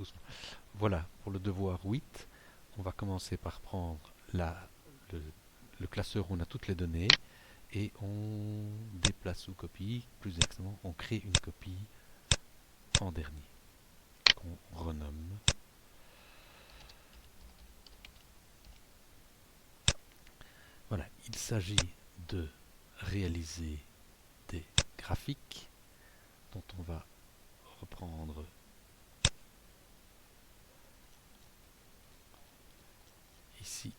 doucement. Voilà, pour le devoir 8, on va commencer par prendre le, le classeur où on a toutes les données et on déplace sous copie, plus exactement, on crée une copie en dernier, qu'on renomme. Voilà, il s'agit de réaliser des graphiques dont on va reprendre ici.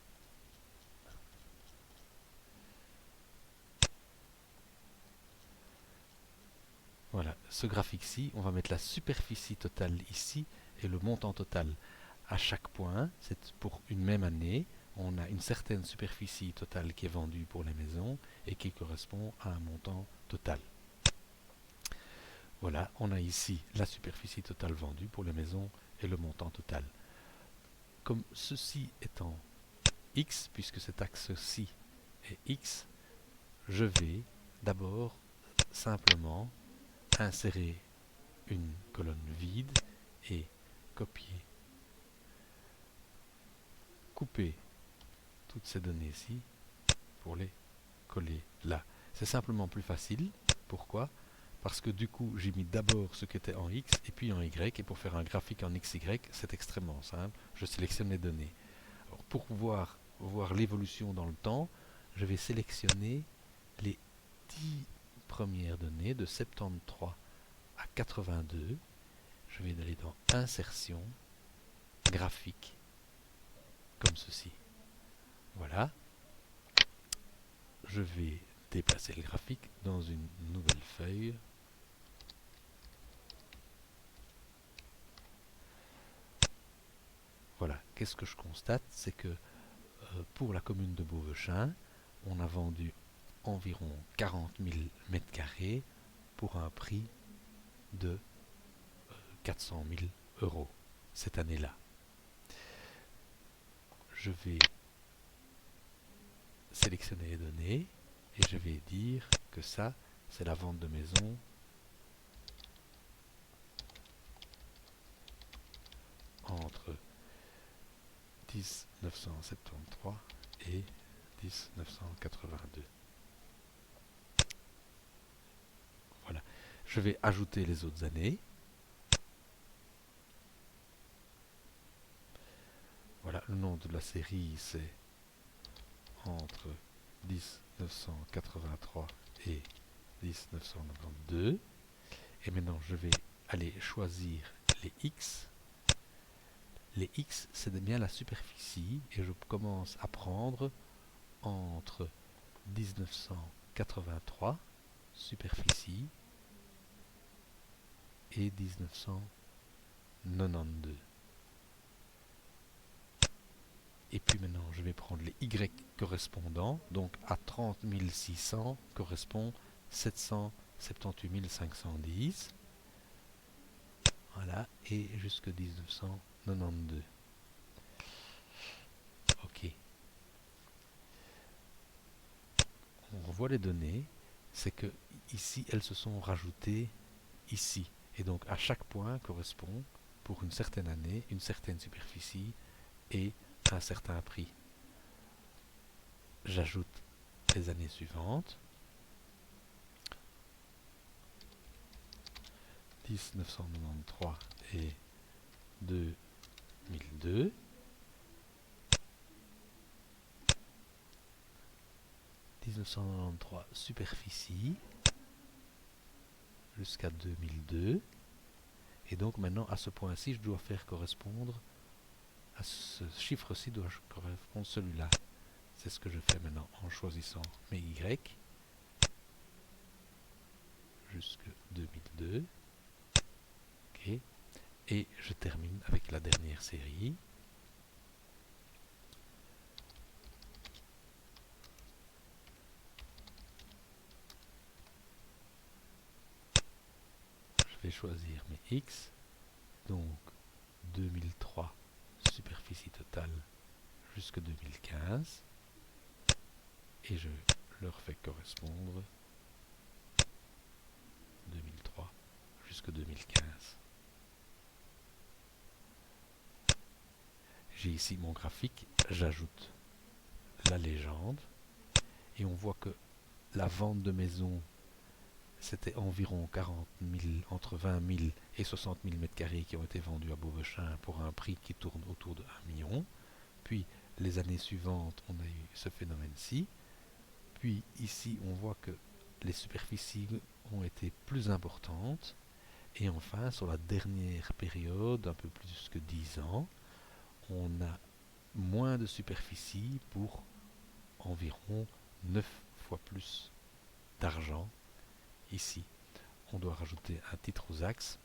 Voilà, ce graphique-ci, on va mettre la superficie totale ici et le montant total. À chaque point, c'est pour une même année, on a une certaine superficie totale qui est vendue pour les maisons et qui correspond à un montant total. Voilà, on a ici la superficie totale vendue pour les maisons et le montant total. Comme ceci étant x, puisque cet axe-ci est x, je vais d'abord simplement insérer une colonne vide et copier, couper toutes ces données-ci pour les coller là. C'est simplement plus facile. Pourquoi? Parce que du coup, j'ai mis d'abord ce qui était en X et puis en Y. Et pour faire un graphique en XY, c'est extrêmement simple. Je sélectionne les données. Alors, pour pouvoir voir l'évolution dans le temps, je vais sélectionner les 10 premières données de 73 à 82. Je vais aller dans Insertion, Graphique, comme ceci. Voilà. Je vais déplacer le graphique dans une nouvelle feuille. Voilà, qu'est-ce que je constate? C'est que pour la commune de Beauvechain, on a vendu environ 40 000 mètres carrés pour un prix de 400 000 euros cette année-là. Je vais sélectionner les données et je vais dire que ça, c'est la vente de maison entre 1973 et 1982. Voilà. Je vais ajouter les autres années. Voilà, le nom de la série, c'est entre 1983 et 1992. Et maintenant, je vais aller choisir les X. Les X, c'est bien la superficie et je commence à prendre entre 1983, superficie, et 1992. Et puis maintenant, je vais prendre les Y correspondants. Donc à 30 600 correspond 778 510. Voilà, et jusque 1992. Ok. On revoit les données. C'est que ici, elles se sont rajoutées ici. Et donc à chaque point correspond, pour une certaine année, une certaine superficie et un certain prix. J'ajoute les années suivantes. 1993 et 2002. 1993 superficie jusqu'à 2002. Et donc maintenant à ce point-ci, je dois faire correspondre à ce chiffre-ci, doit correspondre celui-là. C'est ce que je fais maintenant en choisissant mes Y jusque 2002. Ok. Et je termine avec la dernière série. Je vais choisir mes X. Donc 2003 superficie totale jusque 2015. Et je leur fais correspondre 2003 jusque 2015. j'ai ici mon graphique, j'ajoute la légende et on voit que la vente de maison c'était environ 40 000, entre 20 000 et 60 000 mètres carrés qui ont été vendus à Beauvechin pour un prix qui tourne autour de 1 million. Puis les années suivantes, on a eu ce phénomène-ci. Puis ici, on voit que les superficies ont été plus importantes. Et enfin, sur la dernière période, un peu plus que 10 ans, on a moins de superficie pour environ 9 fois plus d'argent. Ici, on doit rajouter un titre aux axes.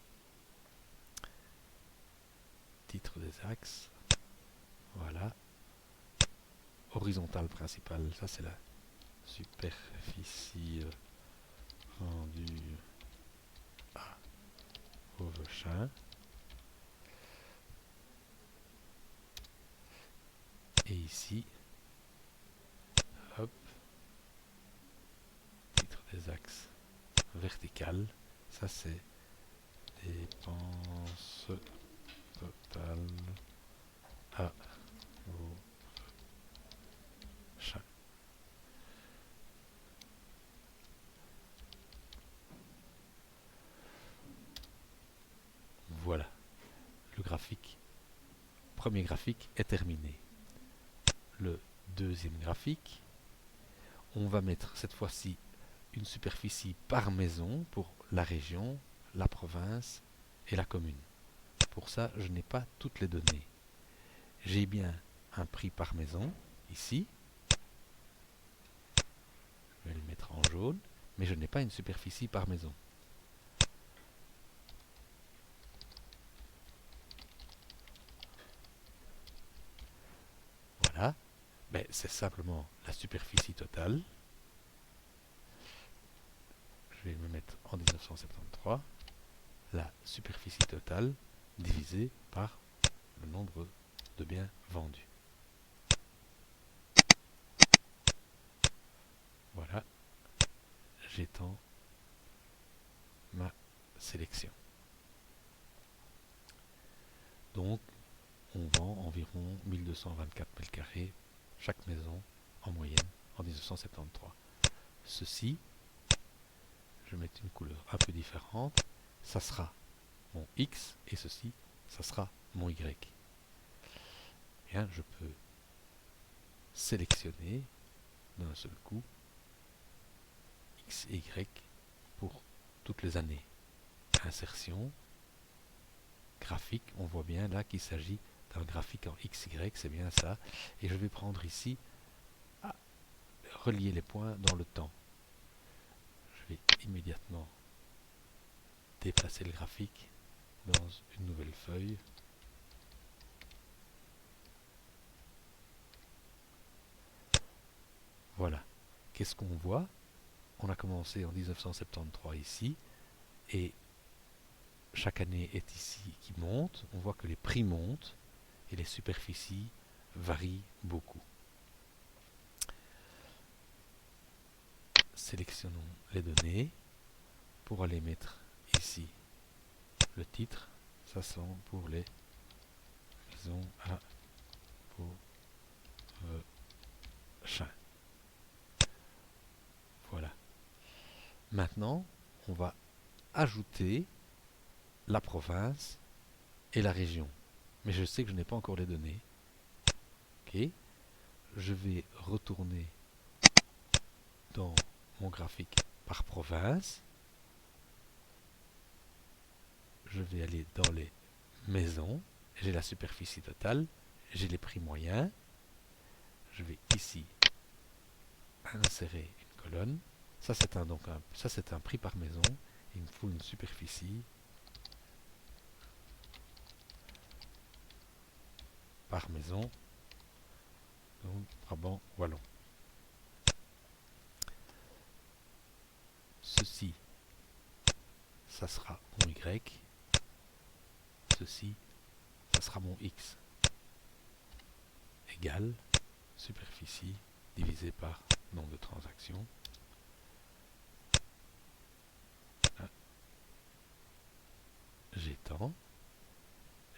Titre des axes. Voilà. Horizontale principale, ça c'est la superficie vendue à Beauvechin. Et ici, hop, titre des axes verticales, ça c'est dépenses totales à Beauvechin. Voilà, le graphique, premier graphique est terminé. Le deuxième graphique, on va mettre cette fois-ci une superficie par maison pour la région, la province et la commune. Pour ça, je n'ai pas toutes les données. J'ai bien un prix par maison, ici. Je vais le mettre en jaune, mais je n'ai pas une superficie par maison. Voilà. Ben, c'est simplement la superficie totale. Je vais me mettre en 1973. La superficie totale divisée par le nombre de biens vendus. Voilà, j'étends ma sélection. Donc, on vend environ 1224 mètres carrés chaque maison en moyenne en 1973. Ceci, je vais mettre une couleur un peu différente, ça sera mon X et ceci, ça sera mon Y. Bien, je peux sélectionner d'un seul coup X et Y pour toutes les années. Insertion, graphique, on voit bien là qu'il s'agit d'un graphique en XY, c'est bien ça. Et je vais prendre ici, relier les points dans le temps. Je vais immédiatement déplacer le graphique dans une nouvelle feuille. Voilà. Qu'est-ce qu'on voit? On a commencé en 1973 ici, et chaque année est ici qui monte. On voit que les prix montent et les superficies varient beaucoup. Sélectionnons les données pour aller mettre ici le titre. Ça sont pour les maisons à Beauvechin. Voilà. Maintenant, on va ajouter la province et la région. Mais je sais que je n'ai pas encore les données. Ok. Je vais retourner dans mon graphique par province. Je vais aller dans les maisons. J'ai la superficie totale. J'ai les prix moyens. Je vais ici insérer une colonne. Ça c'est un prix par maison. Il me faut une superficie par maison. Donc Brabant Wallon. Ceci, ça sera mon Y. Ceci, ça sera mon X. Égale superficie divisé par nombre de transactions. Là, j'étends.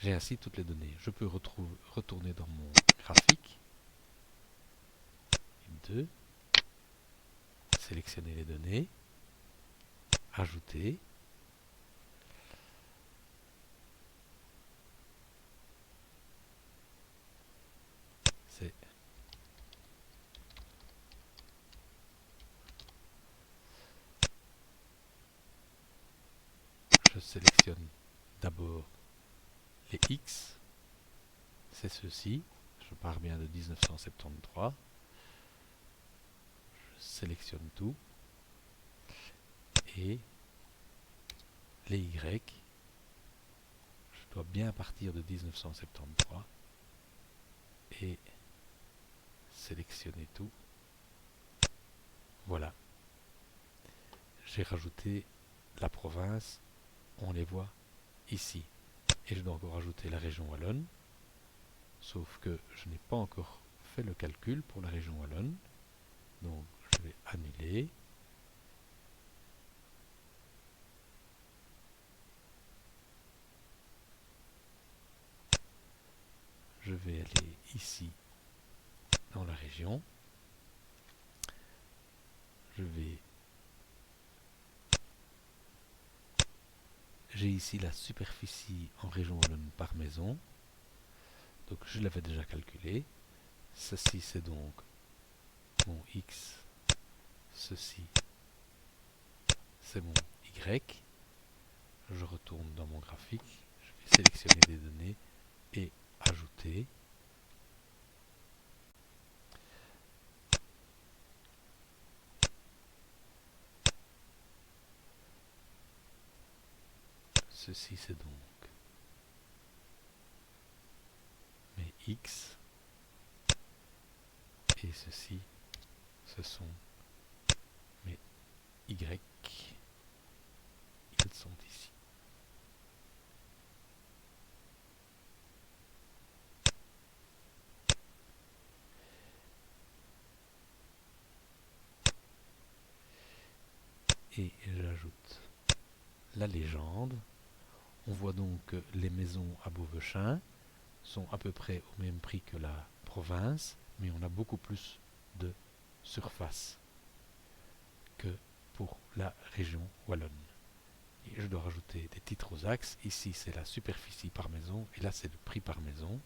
J'ai ainsi toutes les données. Je peux retourner dans mon graphique. 2. Sélectionner les données. Ajouter. Je sélectionne d'abord les X. C'est ceci. Je pars bien de 1973. Je sélectionne tout. Et les Y. Je dois bien partir de 1973. Et sélectionner tout. Voilà. J'ai rajouté la province. On les voit ici. Et je dois encore ajouter la région wallonne. Sauf que je n'ai pas encore fait le calcul pour la région wallonne. Donc je vais annuler. Je vais aller ici dans la région. J'ai ici la superficie en région wallonne par maison. Donc je l'avais déjà calculé. Ceci c'est donc mon X. Ceci c'est mon Y. Je retourne dans mon graphique. Je vais sélectionner des données et ajouter. Ceci c'est donc mes X. Et ceci, ce sont mes Y. Ils sont ici. Et j'ajoute la légende. On voit donc que les maisons à Beauvechain sont à peu près au même prix que la province, mais on a beaucoup plus de surface que pour la région wallonne. Et je dois rajouter des titres aux axes. Ici c'est la superficie par maison et là c'est le prix par maison.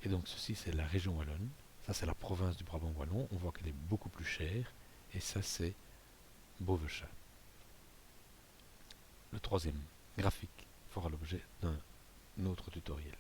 Et donc ceci c'est la région wallonne, ça c'est la province du Brabant wallon, on voit qu'elle est beaucoup plus chère, et ça c'est Beauvechain. Le troisième graphique fera l'objet d'un autre tutoriel.